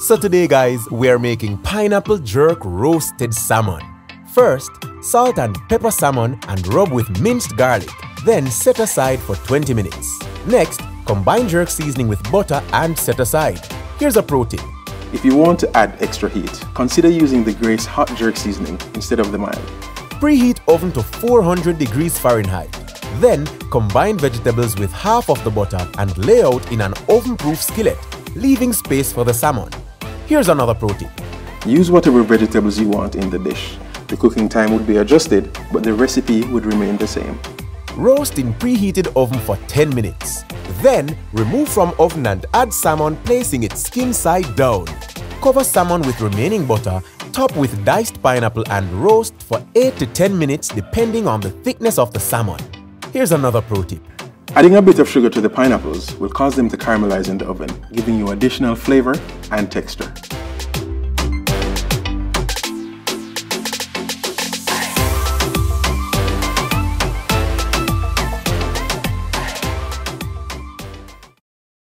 So today guys, we are making pineapple jerk roasted salmon. First, salt and pepper salmon and rub with minced garlic, then set aside for 20 minutes. Next, combine jerk seasoning with butter and set aside. Here's a pro tip. If you want to add extra heat, consider using the Grace hot jerk seasoning instead of the mild. Preheat oven to 400 degrees Fahrenheit. Then, combine vegetables with half of the butter and lay out in an oven-proof skillet, leaving space for the salmon. Here's another pro tip. Use whatever vegetables you want in the dish. The cooking time would be adjusted, but the recipe would remain the same. Roast in preheated oven for 10 minutes. Then, remove from oven and add salmon, placing it skin side down. Cover salmon with remaining butter, top with diced pineapple and roast for 8 to 10 minutes depending on the thickness of the salmon. Here's another pro tip. Adding a bit of sugar to the pineapples will cause them to caramelize in the oven, giving you additional flavor and texture.